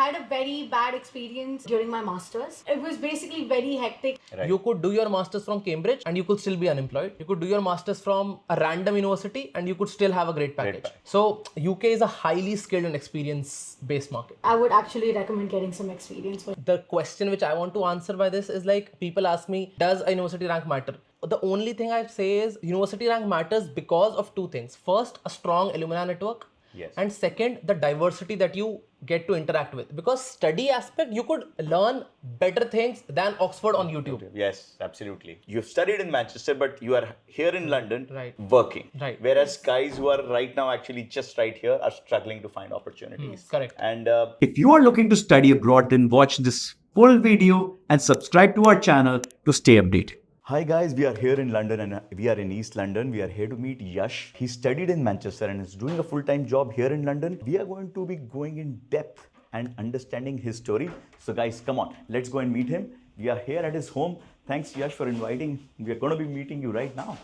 had a very bad experience during my masters. It was basically very hectic. Right. You could do your masters from Cambridge and you could still be unemployed. You could do your masters from a random university and you could still have a great package. So UK is a highly skilled and experience-based market. I would actually recommend getting some experience. The question which I want to answer by this is like, people ask me, does a university rank matter? The only thing I say is university rank matters because of two things. First, a strong alumni network. Yes. And second, the diversity that you get to interact with. Because study aspect, you could learn better things than Oxford on YouTube. Yes, absolutely. You've studied in Manchester, but you are here in London working. Right. Whereas guys who are right now actually just right here are struggling to find opportunities. Correct. And if you are looking to study abroad, then watch this full video and subscribe to our channel to stay updated. Hi guys, we are here in London and we are in East London. We are here to meet Yash. He studied in Manchester and is doing a full-time job here in London. We are going to be going in depth and understanding his story. So guys, come on, let's go and meet him. We are here at his home. Thanks Yash for inviting. We are going to be meeting you right now.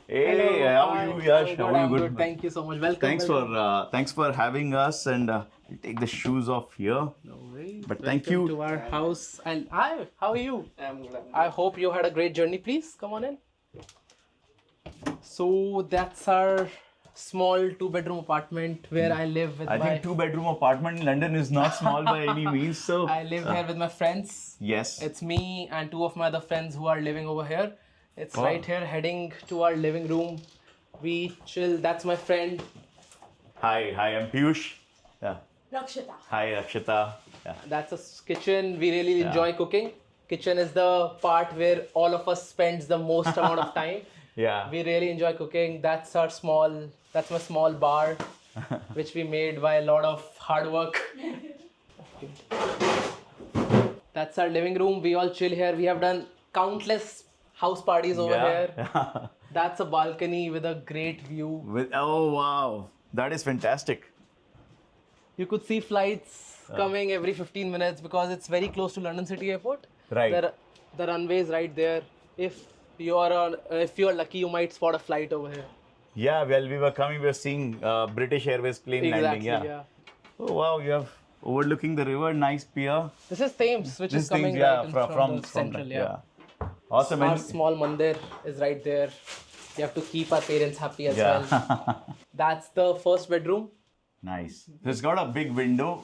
Hey, hello. How are you, Yash? How are you? Good. Thank you so much. Welcome. Thanks for having us, and we'll take the shoes off here. No worries. But thank you to our house. And hi, how are you? I'm good. I hope you had a great journey. Please come on in. So that's our small 2-bedroom apartment where I live with I think 2-bedroom apartment in London is not small by any means. So I live here with my friends. Yes. It's me and 2 of my other friends who are living over here. It's right here, heading to our living room. We chill. That's my friend. Hi, I'm Piyush. Yeah. Rakshita. Hi, Rakshita. Yeah. That's a my We really enjoy cooking. Kitchen is the part where all of us spends the most amount of time. Yeah. We really enjoy cooking. That's my small bar, which we made by a lot of hard work. That's our living room. We all chill here. We have done countless house parties over here. That's a balcony with a great view. Oh wow, that is fantastic. You could see flights coming every 15 minutes because it's very close to London City Airport. Right. The runway is right there. If you're lucky, you might spot a flight over here. Yeah, well, we were seeing British Airways plane landing. Yeah. Oh wow, you have overlooking the river, nice pier. This is Thames, which is coming from the central. Yeah. Awesome. Our small mandir is right there. We have to keep our parents happy as well. That's the first bedroom. Nice. It's got a big window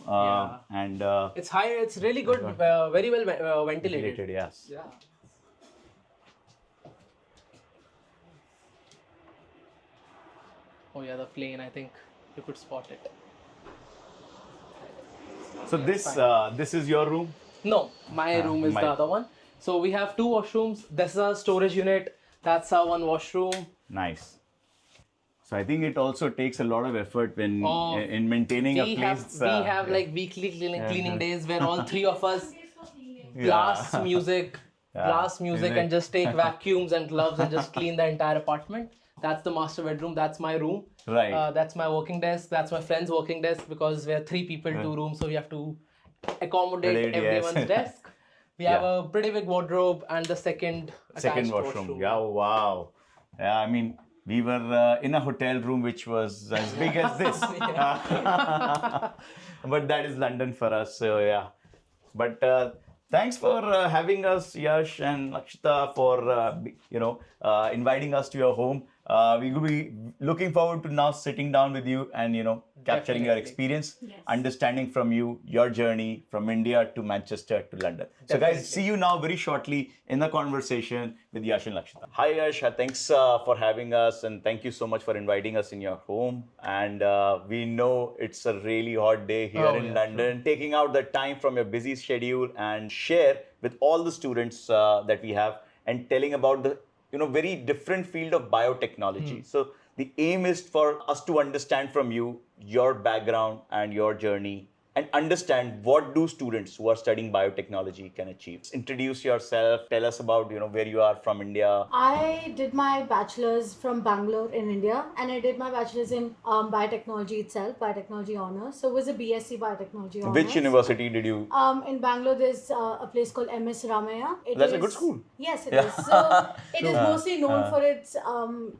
and it's high. It's really good. Very well ventilated. Yes. Yeah. Oh yeah, the plane. I think you could spot it. So this is your room? No, my room is the other one. So we have 2 washrooms. This is our storage unit. That's our 1 washroom. Nice. So I think it also takes a lot of effort when in maintaining a place. We have like weekly cleaning days where all 3 of us blast music, and just take vacuums and gloves and just clean the entire apartment. That's the master bedroom. That's my room. Right. That's my working desk. That's my friend's working desk because we're 3 people, 2 rooms, so we have to accommodate everyone's desk. We have a pretty big wardrobe and the second washroom. Yeah, wow. Yeah, I mean, we were in a hotel room which was as big as this. But that is London for us, so yeah. But thanks for having us, Yash and Rakshita, for inviting us to your home. We will be looking forward to now sitting down with you and capturing your experience, understanding from you your journey from India to Manchester to London. So guys, see you now very shortly in the conversation with Yash and Rakshita. Hi Yash, thanks for having us and thank you so much for inviting us in your home. And we know it's a really hot day here in London. Taking out the time from your busy schedule and share with all the students that we have and telling about the very different field of biotechnology. So the aim is for us to understand from you your background and your journey and understand what do students who are studying biotechnology can achieve. Introduce yourself. Tell us about where you are from India. I did my bachelor's from Bangalore in India, and I did my bachelor's in biotechnology itself, biotechnology honors. So it was a BSc biotechnology honors. Which university did you? In Bangalore, there's a place called MS Ramaya. That's a good school. Yes, it is. So it is mostly known for its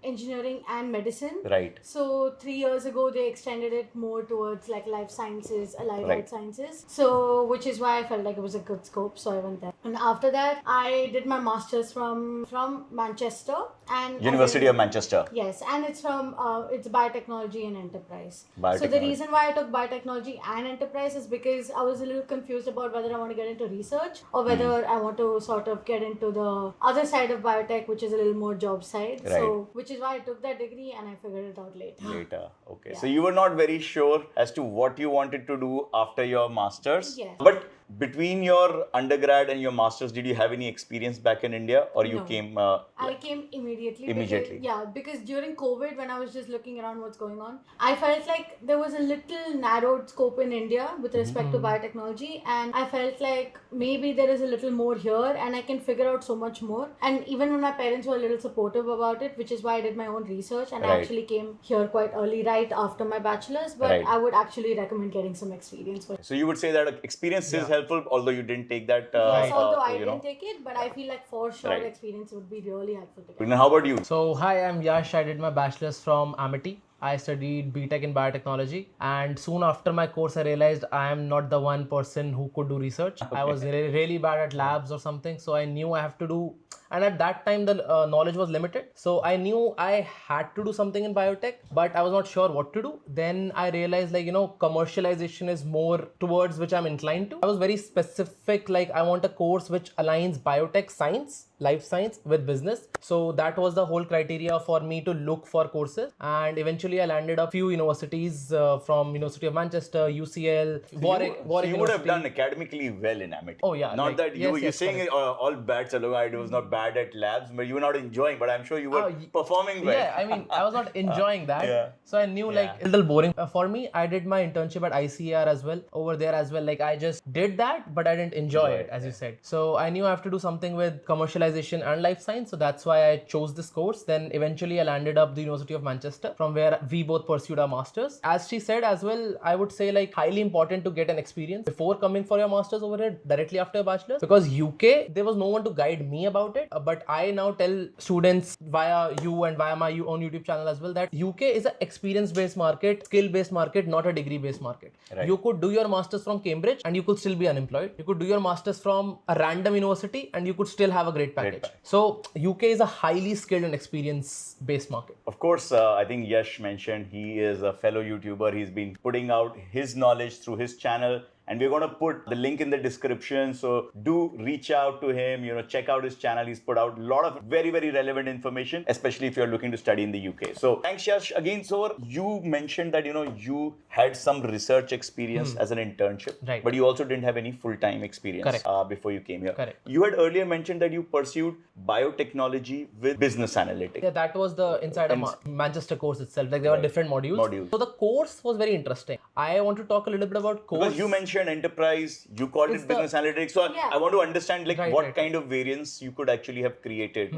engineering and medicine. Right. So 3 years ago, they extended it more towards like life sciences, allied health sciences. So which is why I felt like it was a good scope. So I went there. And after that, I did my master's from Manchester and University of Manchester. Yes, and it's from it's biotechnology and enterprise. Biotechnology. So the reason why I took biotechnology and enterprise is because I was a little confused about whether I want to get into research or whether I want to sort of get into the other side of biotech, which is a little more job side. Right. So which is why I took that degree and I figured it out later. Okay. Yeah. So you were not very sure as to what you wanted to do after your masters. Yes. But between your undergrad and your masters, did you have any experience back in India, or you No. came? I came immediately. Immediately. Because during COVID, when I was just looking around what's going on, I felt like there was a little narrowed scope in India with respect to biotechnology, and I felt like maybe there is a little more here and I can figure out so much more. And even when my parents were a little supportive about it, which is why I did my own research and I actually came here quite early, right after my bachelor's, but I would actually recommend getting some experience for it. So you would say that experience is helpful, although you didn't take that. Yes, although I didn't take it, but I feel like for sure experience would be really helpful to get. Now, how about you? So, hi, I'm Yash. I did my bachelor's from Amity. I studied Biotech in Biotechnology, and soon after my course, I realized I am not the one person who could do research. I was really bad at labs or something, so I knew I have to do. And at that time, the knowledge was limited, so I knew I had to do something in biotech, but I was not sure what to do. Then I realized, commercialization is more towards which I'm inclined to. I was very specific, like I want a course which aligns biotech science, life science with business. So that was the whole criteria for me to look for courses, and eventually I landed a few universities from University of Manchester, UCL, Warwick. So you would have done academically well in Amity. Oh yeah. Not that you're saying correct. all bad. So I was not bad at labs, but you were not enjoying. But I'm sure you were performing well. Yeah, I mean, I was not enjoying that. Yeah. So I knew a little boring for me. I did my internship at ICAR as well, over there as well. Like I just did that, but I didn't enjoy it, as you said. So I knew I have to do something with commercialization and life science. So that's why I chose this course. Then eventually I landed up the University of Manchester, from where we both pursued our masters. As she said as well, I would say highly important to get an experience before coming for your masters over here directly after your bachelor's, because UK, there was no one to guide me about it. But I now tell students via you and via my own YouTube channel as well that UK is an experience-based market, skill-based market, not a degree-based market. Right. You could do your masters from Cambridge and you could still be unemployed. You could do your masters from a random university and you could still have a great package. So UK is a highly skilled and experience-based market. Of course, I think Yash mentioned he is a fellow YouTuber. He's been putting out his knowledge through his channel, and we're going to put the link in the description. So do reach out to him, check out his channel. He's put out a lot of very, very relevant information, especially if you're looking to study in the UK. So thanks, Yash. Again, so you mentioned that, you had some research experience as an internship, Right. but you also didn't have any full-time experience before you came here. Correct. You had earlier mentioned that you pursued biotechnology with business analytics. Yeah, that was the inside of Manchester course itself. There were different modules. So the course was very interesting. I want to talk a little bit about course. Because you mentioned enterprise, you called it business analytics. So I want to understand what kind of variants you could actually have created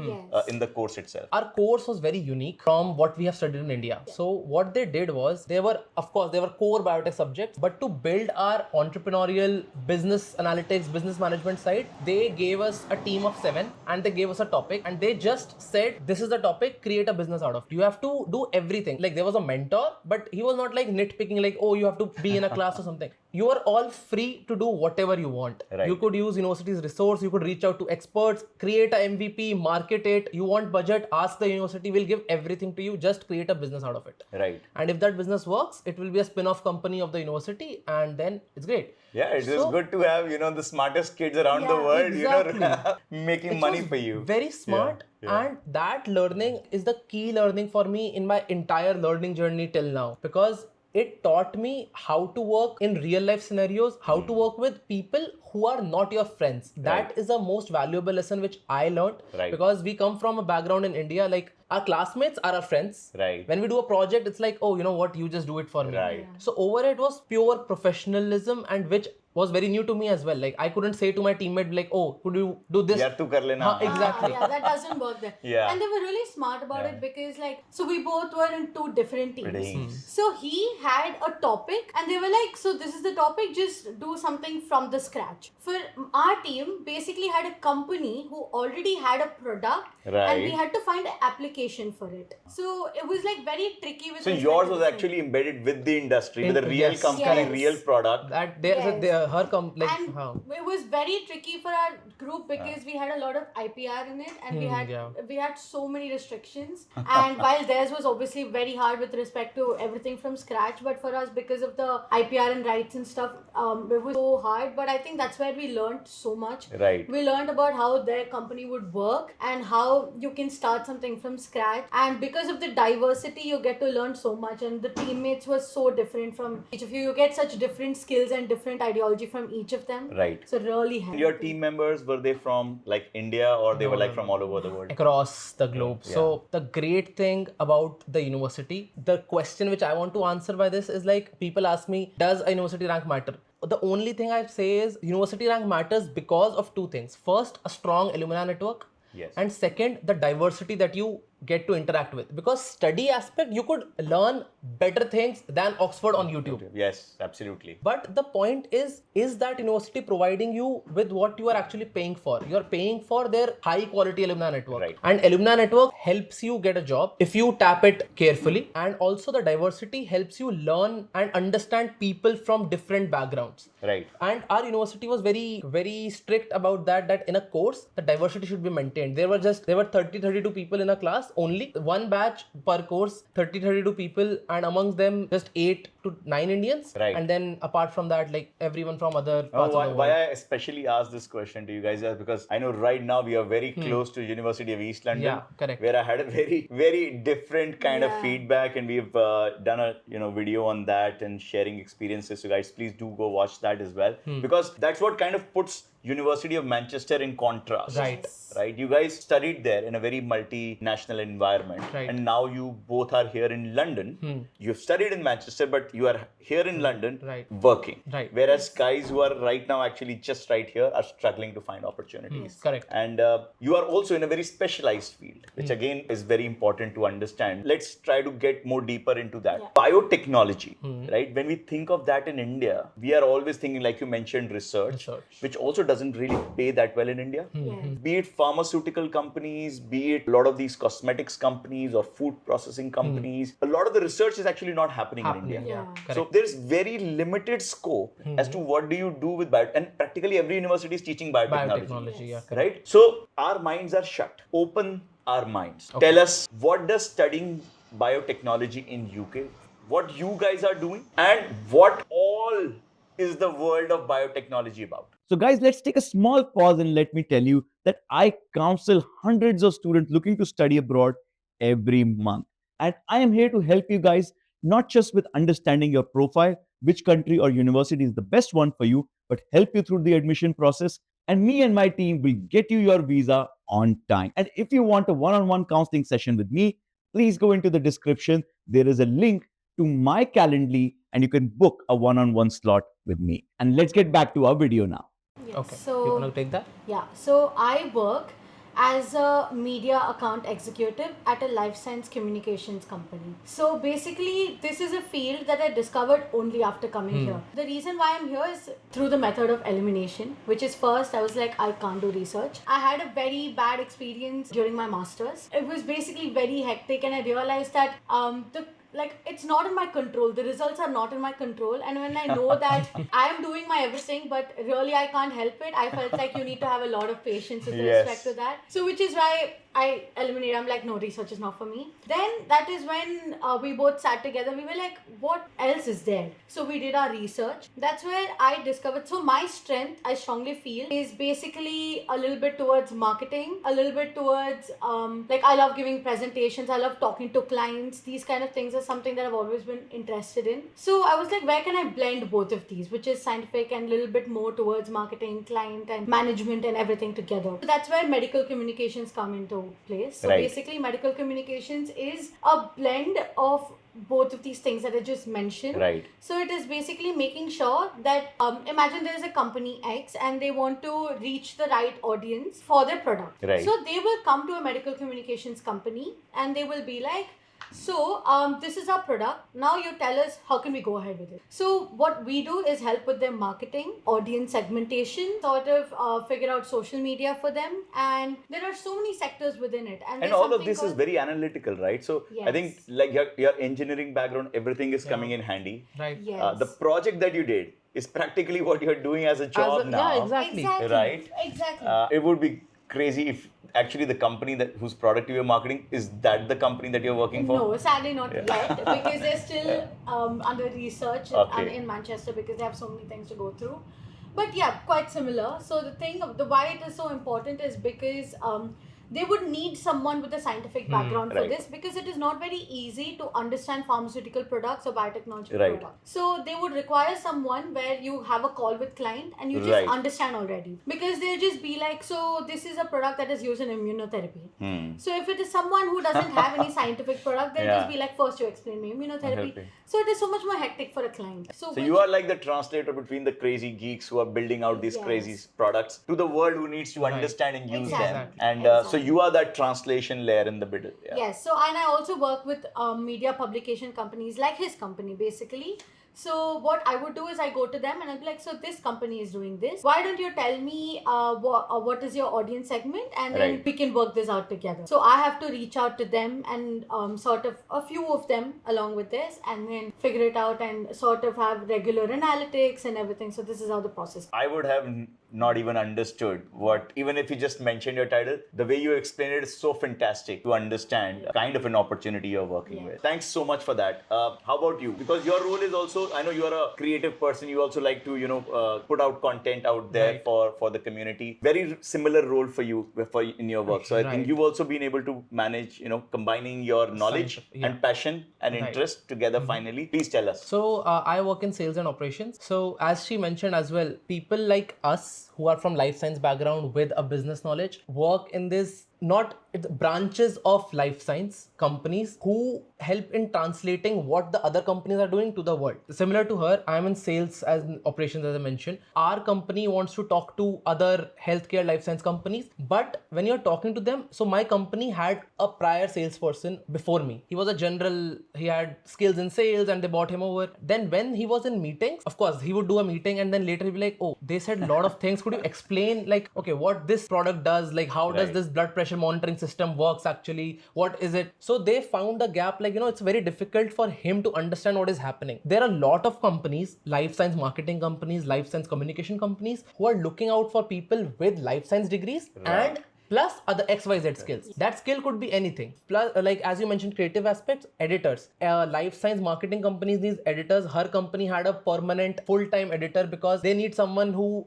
in the course itself. Our course was very unique from what we have studied in India. So what they did was, they were core biotech subjects, but to build our entrepreneurial business analytics, business management side, they gave us a team of 7 and they gave us a topic and they just said, this is the topic, create a business out of it. You have to do everything. There was a mentor, but he was not nitpicking oh, you have to be in a class or something. You are all free to do whatever you want. Right. You could use university's resource, you could reach out to experts, create a MVP, market it. You want budget, ask the university, will give everything to you, just create a business out of it. Right. And if that business works, it will be a spin-off company of the university, and then it's great. Yeah, it is good to have, the smartest kids around the world, exactly. making money for you. Very smart. And that learning is the key learning for me in my entire learning journey till now, because it taught me how to work in real life scenarios, how to work with people who are not your friends. That is the most valuable lesson which I learned, because we come from a background in India, like our classmates are our friends. When we do a project, it's like, oh, you know what, you just do it for me. So over it was pure professionalism, and which was very new to me as well. Like I couldn't say to my teammate like, oh, could you do this? Yaar, tu kar lena. Exactly. Yeah, that doesn't work there. Yeah. And they were really smart about it, because like, so we both were in two different teams. So he had a topic and they were like, so this is the topic, just do something from the scratch. For our team, basically had a company who already had a product, and we had to find an application for it. So it was like very tricky with So respect yours to was this actually embedded with the industry, with a real Yes. company, Yes. real product. That And it was very tricky for our group, because we had a lot of IPR in it, and we had so many restrictions. And while theirs was obviously very hard with respect to everything from scratch, but for us, because of the IPR and rights and stuff, it was so hard. But I think that's where we learned so much. We learned about how their company would work and how you can start something from scratch. And because of the diversity, you get to learn so much. And the teammates were so different from each of you. You get such different skills and different ideology from each of them. So really helpful. Your team members, were they from like India, or they were like from all over the world? Across the globe. So the great thing about the university, the question which I want to answer by this is like, people ask me, does a university rank matter? The only thing I say is university rank matters because of two things. First, a strong alumni network. And second, the diversity that you get to interact with. Because study aspect, you could learn better things than Oxford on YouTube. Yes, absolutely. But the point is that university providing you with what you are actually paying for? You are paying for their high quality alumni network. And alumni network helps you get a job if you tap it carefully. And also the diversity helps you learn and understand people from different backgrounds. And our university was very, very strict about that in a course, the diversity should be maintained. There were 32 people in a class, only one batch per course, 32 people, and amongst them just 8 to 9 Indians. And then apart from that, like everyone from other parts of the world. Why I especially asked this question to you guys is because I know right now we are very close to University of East London, where I had a very, very different kind of feedback, and we've done a video on that and sharing experiences. So guys, please do go watch that as well, because that's what kind of puts University of Manchester in contrast. Right? You guys studied there in a very multinational environment, and now you both are here in London. You've studied in Manchester, but you are here in London working. Whereas guys who are right now actually just right here are struggling to find opportunities. And you are also in a very specialized field, which again is very important to understand. Let's try to get more deeper into that. Biotechnology, right? When we think of that in India, we are always thinking, like you mentioned, research. Which also doesn't really pay that well in India. Be it pharmaceutical companies, be it a lot of these cosmetics companies or food processing companies, a lot of the research is actually not happening in India. So there's very limited scope as to what do you do with and practically every university is teaching biotechnology. Right? So our minds are shut. Open our minds. Tell us, what does studying biotechnology in UK, what you guys are doing, and what all is the world of biotechnology about? So guys, let's take a small pause and let me tell you that I counsel hundreds of students looking to study abroad every month. And I am here to help you guys, not just with understanding your profile, which country or university is the best one for you, but help you through the admission process. And me and my team will get you your visa on time. And if you want a one-on-one counseling session with me, please go into the description. There is a link to my Calendly, and you can book a one-on-one slot with me. And let's get back to our video now. So, you want to take that? Yeah. So I work as a media account executive at a life science communications company. So basically, this is a field that I discovered only after coming here. The reason why I'm here is through the method of elimination, which is, first I was like, I can't do research. I had a very bad experience during my masters. It was basically very hectic, and I realized that it's not in my control. The results are not in my control. And when I know that I am doing my everything, but really I can't help it, I felt like you need to have a lot of patience with respect to that. So which is why I eliminated. I'm like, no, research is not for me. Then that is when we both sat together. We were like, what else is there? So we did our research. That's where I discovered. So my strength, I strongly feel, is basically a little bit towards marketing, a little bit towards like I love giving presentations. I love talking to clients. These kind of things are something that I've always been interested in. So I was like, where can I blend both of these, which is scientific and a little bit more towards marketing, client, and management and everything together. So that's where medical communications come into place. So basically, medical communications is a blend of both of these things that I just mentioned. Right. So it is basically making sure that imagine there is a company X and they want to reach the right audience for their product. Right. So they will come to a medical communications company and they will be like, so this is our product. Now you tell us how can we go ahead with it. So what we do is help with their marketing, audience segmentation, sort of figure out social media for them, and there are so many sectors within it. And all of this is very analytical, right? So I think like your engineering background, everything is coming in handy. Right. Yes. The project that you did is practically what you're doing as a job now. Yeah, exactly. Right? Exactly. It would be crazy if actually the company that whose product you are marketing, is that the company that you're working for? No, sadly not yet, because they're still under research in Manchester, because they have so many things to go through. But yeah, quite similar. So the thing, the why it is so important is because they would need someone with a scientific background for this, because it is not very easy to understand pharmaceutical products or biotechnology products. So they would require someone where you have a call with client and you just understand already, because they'll just be like, so this is a product that is used in immunotherapy. So if it is someone who doesn't have any scientific product, they'll just be like, first you explain me immunotherapy. So it is so much more hectic for a client. So you are like the translator between the crazy geeks who are building out these crazy products to the world who needs to understand and use them. And so you are that translation layer in the middle. Yes. So and I also work with media publication companies like his company, basically. So what I would do is I go to them and I'll be like, so this company is doing this. Why don't you tell me what is your audience segment, and then we can work this out together. So I have to reach out to them and sort of a few of them along with this, and then figure it out and sort of have regular analytics and everything. So this is how the process. I would have not even understood what, even if you just mentioned your title, the way you explained it is so fantastic to understand kind of an opportunity you're working with. Thanks so much for that. How about you? Because your role is also, I know you are a creative person. You also like to, put out content out there for the community. Very similar role for you in your work. So I think you've also been able to manage, combining your knowledge and passion and interest together finally. Please tell us. So I work in sales and operations. So as she mentioned as well, people like us who are from life science background with a business knowledge work in this branches of life science companies who help in translating what the other companies are doing to the world. Similar to her, I am in sales and operations, as I mentioned. Our company wants to talk to other healthcare life science companies, but when you're talking to them, so my company had a prior salesperson before me. He was a general, he had skills in sales and they bought him over. Then when he was in meetings, of course, he would do a meeting and then later he'd be like, oh, they said a lot of things. Could you explain like, okay, what this product does? Like, how does this blood pressure monitoring system works actually? What is it? So they found a gap, like, it's very difficult for him to understand what is happening. There are a lot of companies, life science marketing companies, life science communication companies, who are looking out for people with life science degrees and plus other XYZ skills. That skill could be anything. Plus, like as you mentioned, creative aspects, editors. Life science marketing companies needs editors. Her company had a permanent full-time editor because they need someone who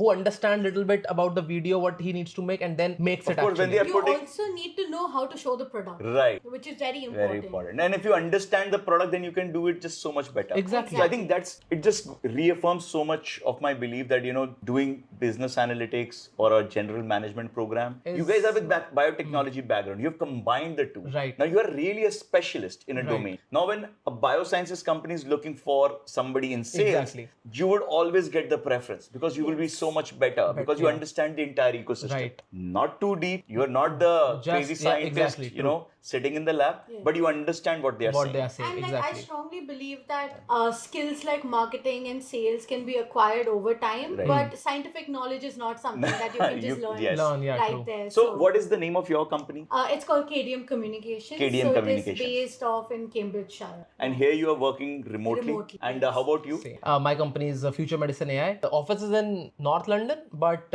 understand little bit about the video, what he needs to make, and then makes it actually. You also need to know how to show the product. Right. Which is very important. Very important. And if you understand the product, then you can do it just so much better. Exactly. So I think it just reaffirms so much of my belief that, doing business analytics or a general management program, you guys are with biotechnology background. You've combined the two. Right. Now you are really a specialist in a domain. Now when a biosciences company is looking for somebody in sales, you would always get the preference because you will be so much better because you understand the entire ecosystem. Right. Not too deep. You are not the crazy scientist, sitting in the lab, but you understand what they are saying. And I strongly believe that skills like marketing and sales can be acquired over time, but scientific knowledge is not something that you can just learn right there. Yes. So what is the name of your company? It's called KDM Communications. KDM so Communications. it is based off in Cambridgeshire. And here you are working remotely. And yes. how about you? Same. My company is Future Medicine AI. The office is in North London, but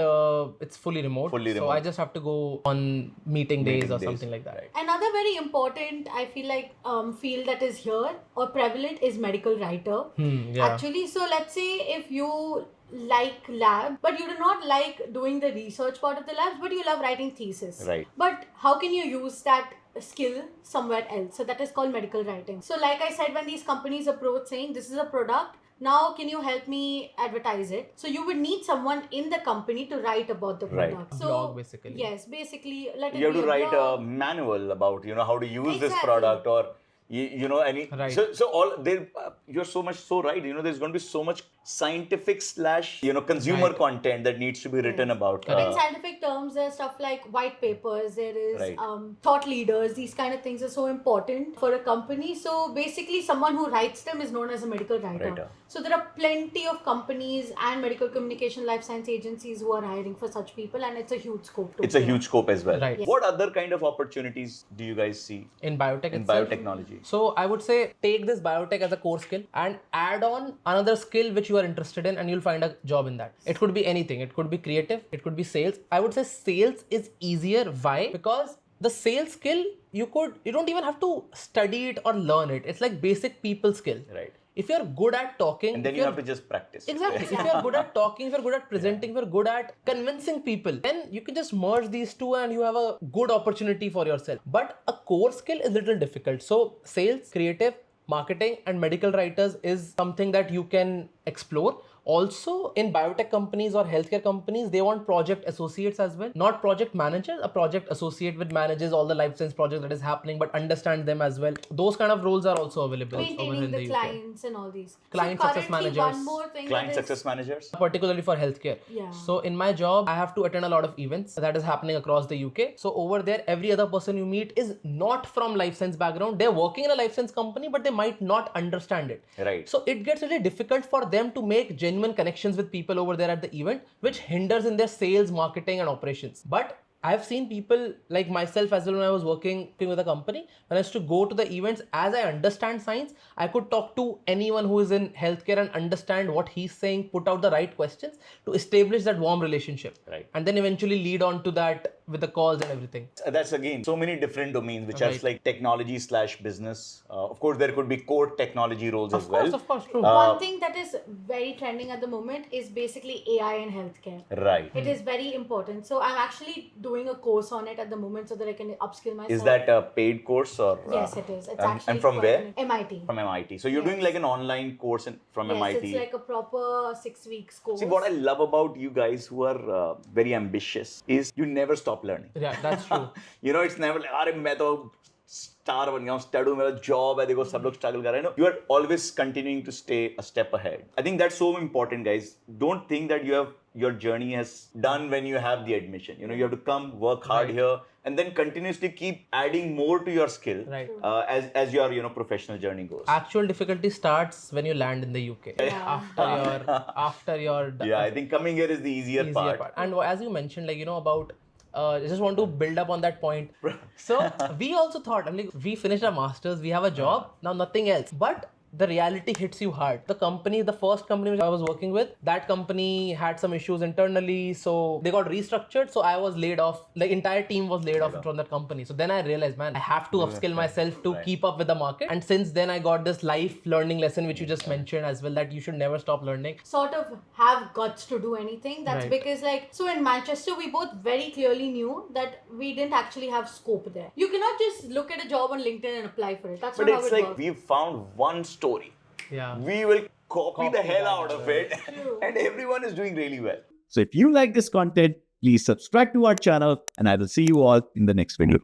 it's fully remote. Fully So remote. I just have to go on meeting days or something like that. Right. Another very important, I feel like, field that is here or prevalent is medical writer. Yeah. Actually, so let's say if you like lab, but you do not like doing the research part of the labs, but you love writing thesis. Right. But how can you use that skill somewhere else? So that is called medical writing. So like I said, when these companies approach saying this is a product, now can you help me advertise it? So you would need someone in the company to write about the Right. product. A So blog, basically. Yes, basically let it You have be to a write blog. a manual about how to use this Exactly. product, or any. Right. So all there, you're so right. There's going to be so much scientific / consumer Right. content that needs to be written about. In scientific terms, there's stuff like white papers, there is Right. thought leaders, these kind of things are so important for a company. So basically, someone who writes them is known as a medical writer. So there are plenty of companies and medical communication life science agencies who are hiring for such people, and it's a huge scope to It's a huge scope as well. Right. Yes. What other kind of opportunities do you guys see In biotech in itself. biotechnology? So I would say take this biotech as a core skill and add on another skill which you are interested in, and you'll find a job in that. It could be anything. It could be creative. It could be sales. I would say sales is easier. Why? Because the sales skill, you don't even have to study it or learn it. It's like basic people skill. Right. If you're good at talking, And then you have to just practice. Exactly. If you're good at talking, if you're good at presenting, if you're good at convincing people, then you can just merge these two and you have a good opportunity for yourself. But a core skill is a little difficult. So sales, creative, marketing, and medical writers is something that you can explore. Also, in biotech companies or healthcare companies, they want project associates as well. Not project managers, a project associate which manages all the life science projects that is happening, but understand them as well. Those kind of roles are also available over maintaining in the the UK. clients and all these. Client so success currently, managers. one more thing Client that is- success managers. Particularly for healthcare. Yeah. So in my job, I have to attend a lot of events that is happening across the UK. So over there, every other person you meet is not from life science background. They're working in a life science company, but they might not understand it. Right. So it gets really difficult for them to make genuine connections with people over there at the event, which hinders in their sales, marketing, and operations. But I've seen people like myself as well when I was working with a company. When I used to go to the events, as I understand science, I could talk to anyone who is in healthcare and understand what he's saying, put out the right questions to establish that warm relationship. Right. And then eventually lead on to that with the calls and everything. That's again so many different domains which are Right. like technology / business. Of course, there could be core technology roles as well. Of course, true. One thing that is very trending at the moment is basically AI in healthcare. Right. It is very important. So I'm actually doing a course on it at the moment so that I can upskill myself. Is that a paid course or? Yes, it is. It's and actually from quite where? an- MIT. From MIT. So you're doing Yes. like an online course from Yes, MIT. it's like a proper 6 weeks course. See, what I love about you guys who are very ambitious is you never stop learning. Yeah, that's true. It's never like, अरे मैं तो star बन गया हूँ, stud हूँ, मेरा job है, देखो सब लोग struggle कर रहे हैं. No, you are always continuing to stay a step ahead. I think that's so important, guys. Don't think that your journey has done when you have the admission. You have to come, work hard Right. here, and then continuously keep adding more to your skill Right. as your professional journey goes. Actual difficulty starts when you land in the UK. Yeah. After your Yeah, I think coming here is the easier part. And as you mentioned, like about I just want to build up on that point. So we also thought, we finished our masters, we have a job, now nothing else. But the reality hits you hard. The first company which I was working with, that company had some issues internally, so they got restructured. So I was laid off. The entire team was laid off from that company. So then I realized, man, I have to upskill myself to keep up with the market. And since then, I got this life learning lesson, which you just mentioned as well, that you should never stop learning. Sort of have guts to do anything. That's Right. because so in Manchester, we both very clearly knew that we didn't actually have scope there. You cannot just look at a job on LinkedIn and apply for it. That's But not how it's it like works. we've found one story. Yeah. We will copy the hell that out of it, True. and everyone is doing really well. So if you like this content, please subscribe to our channel and I will see you all in the next video.